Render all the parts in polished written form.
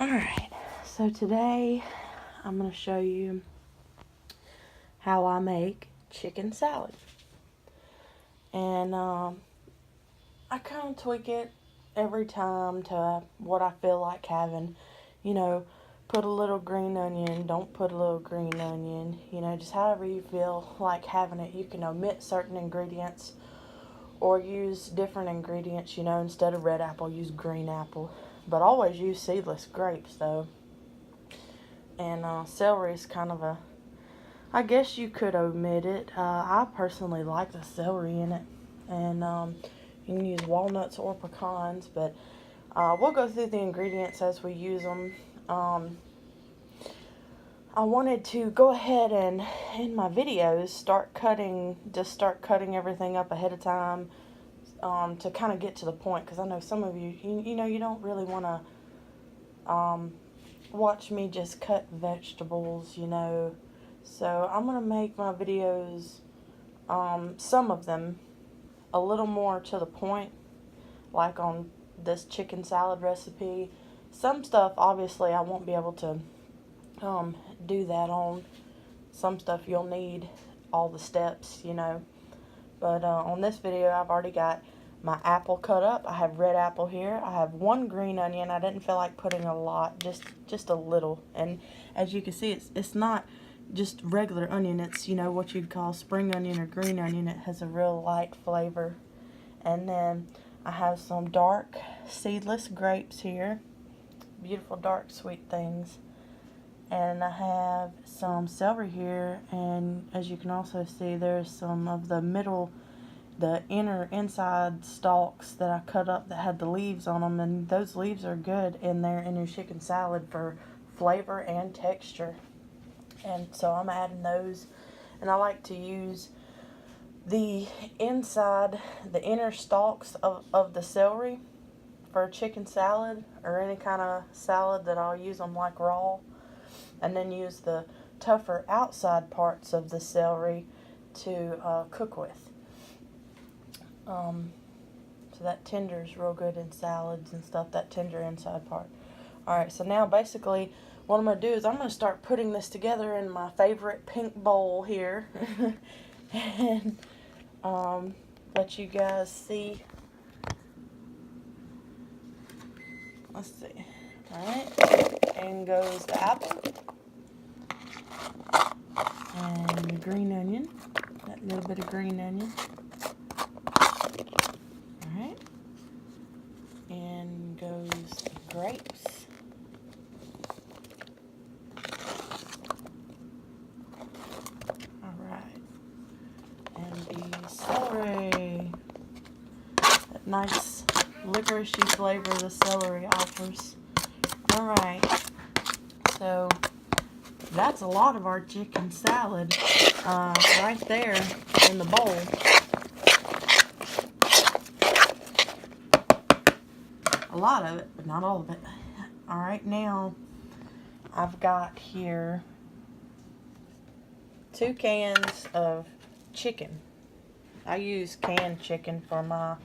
Alright, so today I'm going to show you how I make chicken salad. And I kind of tweak it every time to what I feel like having. You know, put a little green onion, don't put a little green onion. You know, just however you feel like having it. You can omit certain ingredients or use different ingredients. You know, instead of red apple, use green apple. But always use seedless grapes, though. And celery is kind of I guess you could omit it. I personally like the celery in it. And you can use walnuts or pecans, but we'll go through the ingredients as we use them. I wanted to go ahead and, in my videos, start cutting everything up ahead of time to kind of get to the point, because I know some of you don't really want to watch me just cut vegetables, So I'm going to make my videos, some of them, a little more to the point, like on this chicken salad recipe. Some stuff, obviously, I won't be able to do that on. Some stuff you'll need all the steps, But on this video, I've already got my apple cut up. I have red apple here. I have one green onion. I didn't feel like putting a lot, just a little. And as you can see, it's not just regular onion. It's, what you'd call spring onion or green onion. It has a real light flavor. And then I have some dark seedless grapes here. Beautiful dark sweet things. And I have some celery here, and as you can also see, there's some of the inside stalks that I cut up that had the leaves on them, and those leaves are good in there in your chicken salad for flavor and texture. And so I'm adding those, and I like to use the inner stalks of the celery for a chicken salad or any kind of salad that I'll use them like raw. And then use the tougher outside parts of the celery to cook with. So that tender is real good in salads and stuff, that tender inside part. Alright, so now basically what I'm going to do is I'm going to start putting this together in my favorite pink bowl here. And let you guys see. Let's see. Alright, and goes the apple. And the green onion, that little bit of green onion. Alright. And goes the grapes. Alright. And the celery. That nice licoricey flavor the celery offers. Alright. So that's a lot of our chicken salad right there in the bowl. A lot of it, but not all of it. Alright, now I've got here 2 cans of chicken. I use canned chicken for my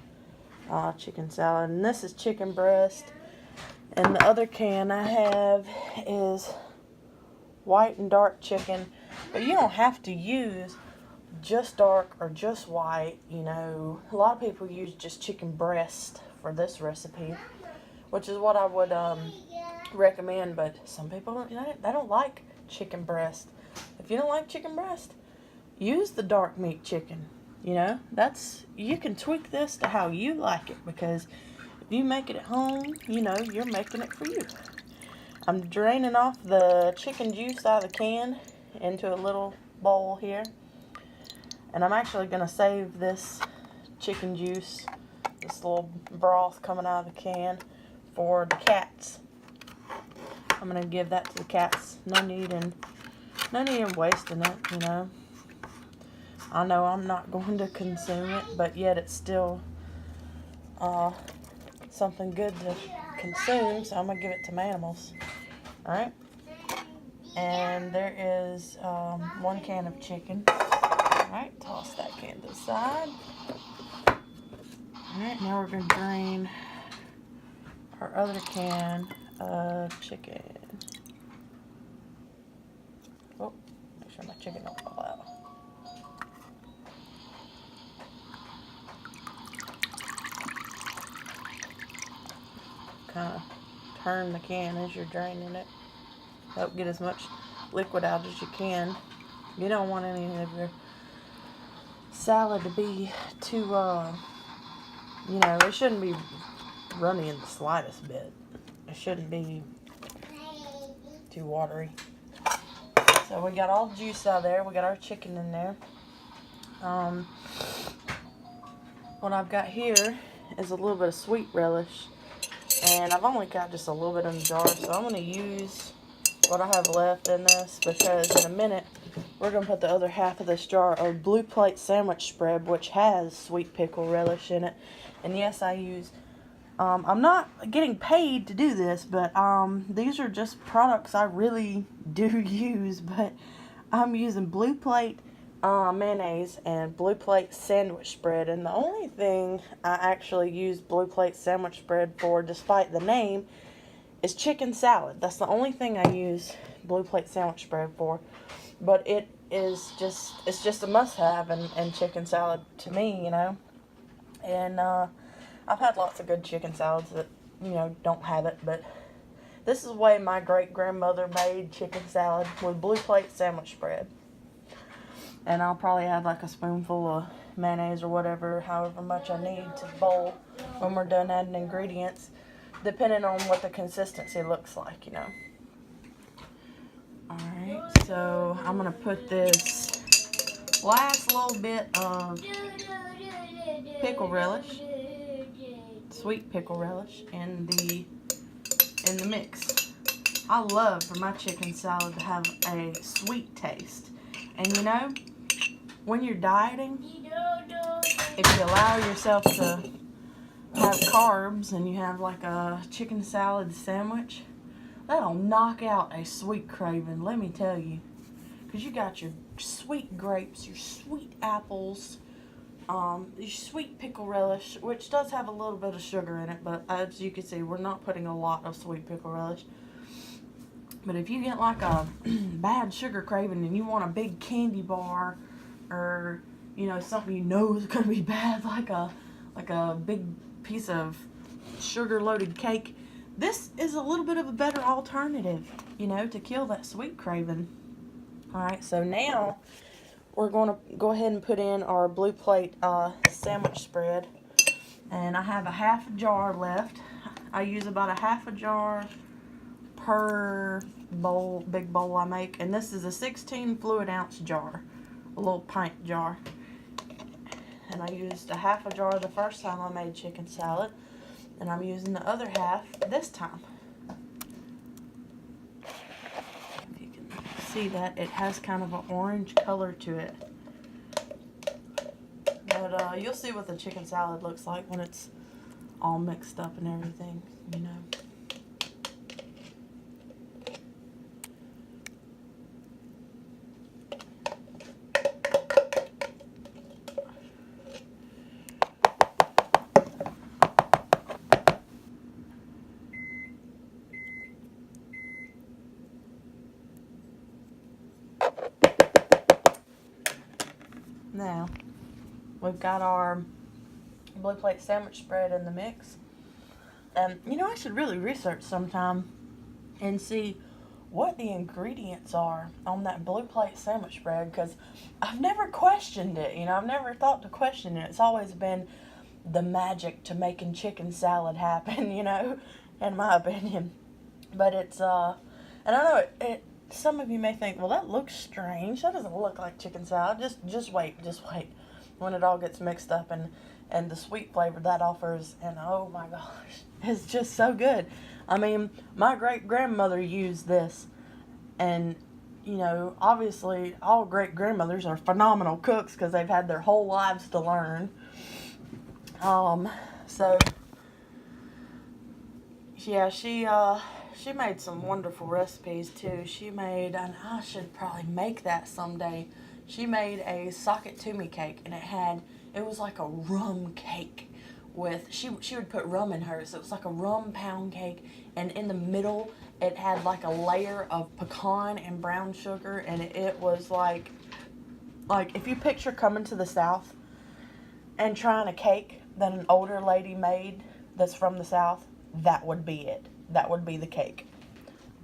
chicken salad, and this is chicken breast. And the other can I have is white and dark chicken, but you don't have to use just dark or just white. A lot of people use just chicken breast for this recipe, which is what I would recommend, but some people they don't like chicken breast. If you don't like chicken breast, use the dark meat chicken. You can tweak this to how you like it, because if you make it at home, you're making it for you. I'm draining off the chicken juice out of the can into a little bowl here. And I'm actually going to save this chicken juice, this little broth coming out of the can, for the cats. I'm going to give that to the cats. No need in wasting it, I know I'm not going to consume it, but yet it's still something good to consume, so I'm going to give it to my animals. Alright, and there is 1 can of chicken. Alright, toss that can to the side. Alright, now we're going to drain our other can chicken. Oh, make sure my chicken don't fall out. Kind of turn the can as you're draining it. Help get as much liquid out as you can. You don't want any of your salad to be too, you know, it shouldn't be runny in the slightest bit. It shouldn't be too watery. So we got all the juice out there. We got our chicken in there. What I've got here is a little bit of sweet relish. And I've only got just a little bit in the jar, so I'm going to use what I have left in this, because in a minute we're going to put the other half of this jar of Blue Plate sandwich spread, which has sweet pickle relish in it. And yes, I use, I'm not getting paid to do this, but these are just products I really do use. But I'm using Blue Plate mayonnaise and Blue Plate sandwich spread, and the only thing I actually use Blue Plate sandwich spread for, despite the name, is chicken salad. That's the only thing I use Blue Plate sandwich spread for. But it is just, it's just a must-have in chicken salad to me, you know. And I've had lots of good chicken salads that, you know, don't have it, but this is the way my great-grandmother made chicken salad, with Blue Plate sandwich spread. And I'll probably add like a spoonful of mayonnaise or whatever, however much I need to the bowl when we're done adding ingredients, depending on what the consistency looks like, you know. Alright, so I'm going to put this last little bit of pickle relish, sweet pickle relish, in the mix. I love for my chicken salad to have a sweet taste. And you know, when you're dieting, if you allow yourself to have carbs and you have like a chicken salad sandwich, that'll knock out a sweet craving, let me tell you. Because you got your sweet grapes, your sweet apples, your sweet pickle relish, which does have a little bit of sugar in it, but as you can see, we're not putting a lot of sweet pickle relish. But if you get like a bad sugar craving and you want a big candy bar, or, you know, something you know is going to be bad, like a big piece of sugar-loaded cake, this is a little bit of a better alternative, you know, to kill that sweet craving. Alright, so now we're going to go ahead and put in our Blue Plate sandwich spread. And I have a half a jar left. I use about a half a jar per bowl, big bowl I make, and this is a 16 fluid ounce jar, a little pint jar. And I used a half a jar the first time I made chicken salad, and I'm using the other half this time. If you can see that, it has kind of an orange color to it, but you'll see what the chicken salad looks like when it's all mixed up and everything, you know. Now, we've got our Blue Plate sandwich spread in the mix. And, you know, I should really research sometime and see what the ingredients are on that Blue Plate sandwich spread, because I've never questioned it, you know. I've never thought to question it. It's always been the magic to making chicken salad happen, you know, in my opinion. But it's, and I know some of you may think, well, that looks strange. That doesn't look like chicken salad. Just wait. When it all gets mixed up and the sweet flavor that offers, and oh my gosh, it's just so good. I mean, my great-grandmother used this, and, you know, obviously all great-grandmothers are phenomenal cooks because they've had their whole lives to learn. So, yeah, she made some wonderful recipes too. She made, and I should probably make that someday, she made a socket to me cake, and it was like a rum cake with, she would put rum in hers. So it was like a rum pound cake, and in the middle it had like a layer of pecan and brown sugar, and it was like if you picture coming to the South and trying a cake that an older lady made that's from the South, that would be it. That would be the cake.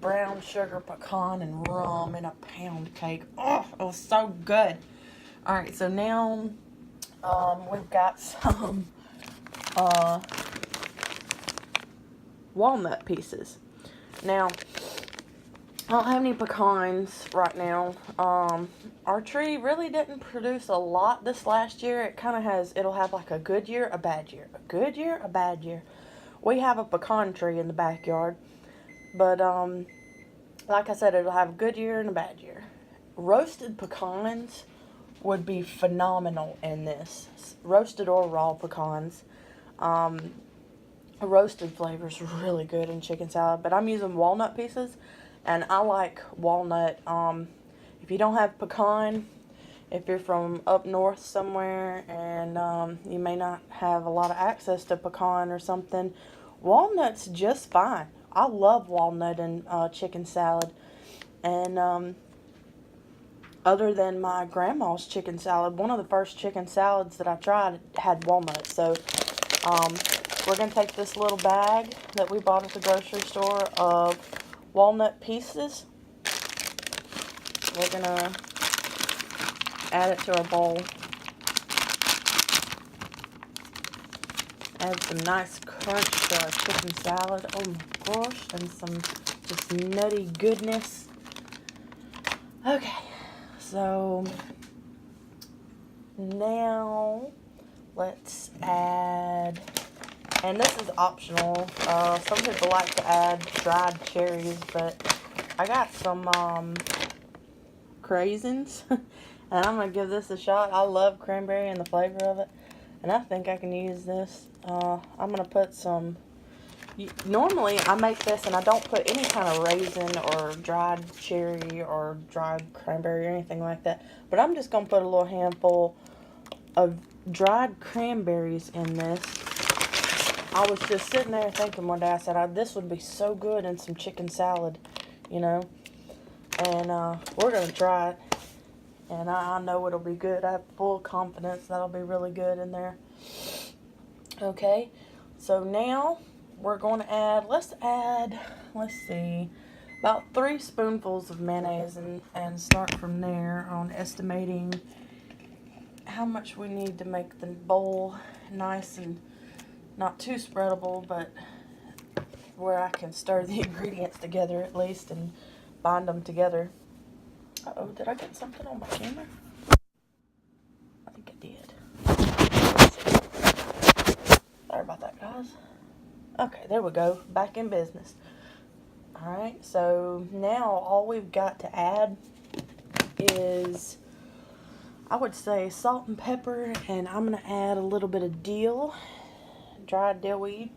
Brown sugar, pecan, and rum in a pound cake. Oh, it was so good. Alright, so now we've got some walnut pieces. Now, I don't have any pecans right now. Our tree really didn't produce a lot this last year. It kind of has, it'll have like a good year, a bad year. A good year, a bad year. We have a pecan tree in the backyard. But, like I said, it'll have a good year and a bad year. Roasted pecans would be phenomenal in this. Roasted or raw pecans. Roasted flavor is really good in chicken salad. But I'm using walnut pieces. And I like walnut. If you don't have pecan, if you're from up north somewhere and you may not have a lot of access to pecan or something, walnut's just fine. I love walnut in chicken salad. And other than my grandma's chicken salad, one of the first chicken salads that I tried had walnuts. So we're going to take this little bag that we bought at the grocery store of walnut pieces. We're going to add it to our bowl. Add some nice crunch to our chicken salad. Oh my gosh. And some just nutty goodness. Okay. So now let's add, and this is optional. Some people like to add dried cherries, but I got some craisins. And I'm going to give this a shot. I love cranberry and the flavor of it. And I think I can use this. I'm going to put some... Normally, I make this and I don't put any kind of raisin or dried cherry or dried cranberry or anything like that. But I'm just going to put a little handful of dried cranberries in this. I was just sitting there thinking one day, I said, this would be so good in some chicken salad, you know. And we're going to try it. And I know it'll be good. I have full confidence that'll be really good in there. Okay, so now we're going to add, let's see, about 3 spoonfuls of mayonnaise and start from there on estimating how much we need to make the bowl nice and not too spreadable, but where I can stir the ingredients together at least and bind them together. Uh-oh, did I get something on my camera? I think I did. Sorry about that, guys. Okay, there we go. Back in business. Alright, so now all we've got to add is, I would say, salt and pepper, and I'm going to add a little bit of dill, dried dill weed.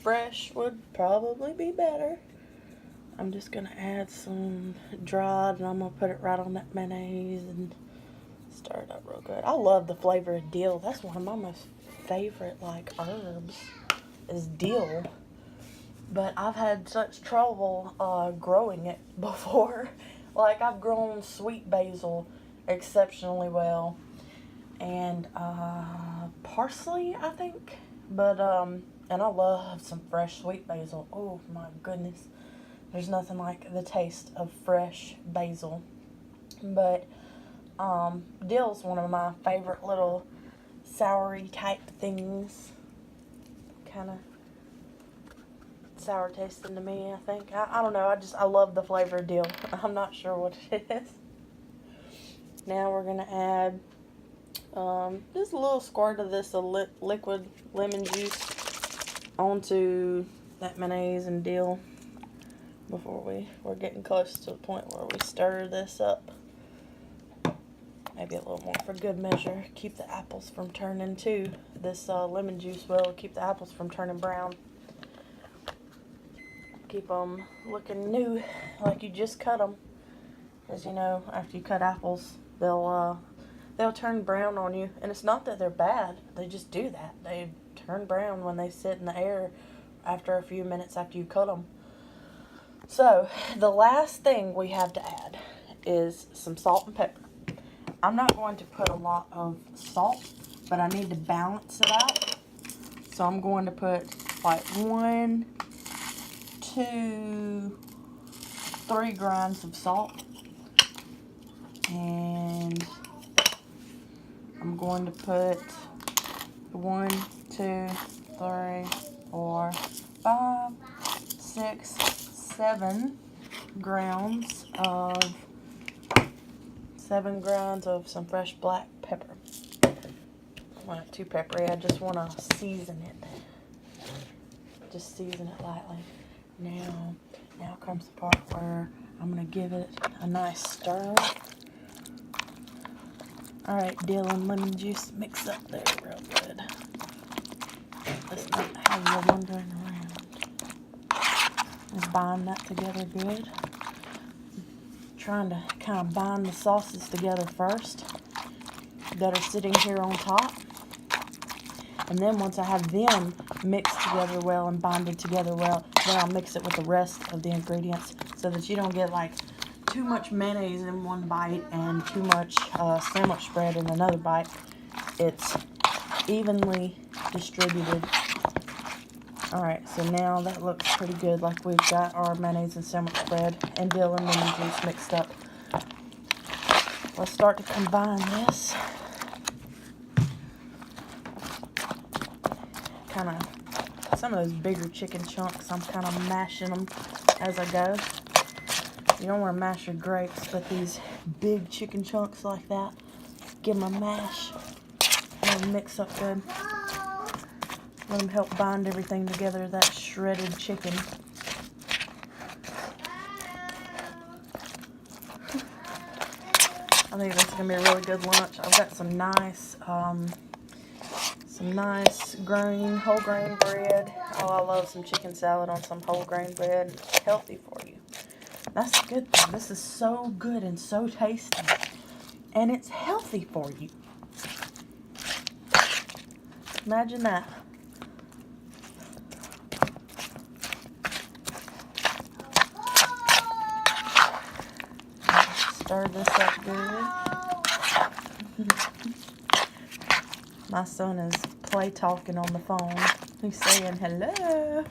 Fresh would probably be better. I'm just going to add some dried, and I'm going to put it right on that mayonnaise and stir it up real good. I love the flavor of dill. That's one of my most favorite, herbs is dill. But I've had such trouble growing it before. I've grown sweet basil exceptionally well. And parsley, I think. But, and I love some fresh sweet basil. Oh, my goodness. There's nothing like the taste of fresh basil. But dill's one of my favorite little soury type things. Kind of sour tasting to me, I think. I don't know. I love the flavor of dill. I'm not sure what it is. Now we're going to add just a little squirt of this liquid lemon juice onto that mayonnaise and dill. Before we're getting close to the point where we stir this up. Maybe a little more for good measure. Keep the apples from turning too. This lemon juice will keep the apples from turning brown. Keep them looking new, like you just cut them. Because, you know, after you cut apples, they'll turn brown on you. And it's not that they're bad. They just do that. They turn brown when they sit in the air after a few minutes after you cut them. So, the last thing we have to add is some salt and pepper. I'm not going to put a lot of salt, but I need to balance it out. So I'm going to put like 1, 2, 3 grains of salt. And I'm going to put 1, 2, 3, 4, 5, 6, 7 grounds of some fresh black pepper. Not too peppery. I just want to season it. Just season it lightly. Now comes the part where I'm going to give it a nice stir. Alright, dill and lemon juice mix up there real good. Let's not have you wandering around. And bind that together good. Trying to kind of bind the sauces together first that are sitting here on top. And then once I have them mixed together well and bonded together well, then I'll mix it with the rest of the ingredients so that you don't get like too much mayonnaise in one bite and too much sandwich spread in another bite. It's evenly distributed. Alright, so now that looks pretty good, like we've got our mayonnaise and sandwich spread and dill and lemon juice mixed up. Let's start to combine this. Some of those bigger chicken chunks, I'm kind of mashing them as I go. You don't want to mash your grapes, but these big chicken chunks like that, give them a mash and mix up good. Let them help bind everything together, that shredded chicken. I think this is going to be a really good lunch. I've got some nice whole grain bread. Oh, I love some chicken salad on some whole grain bread. It's healthy for you. That's a good thing. This is so good and so tasty. And it's healthy for you. Imagine that. Stir this up good. My son is play talking on the phone. He's saying hello.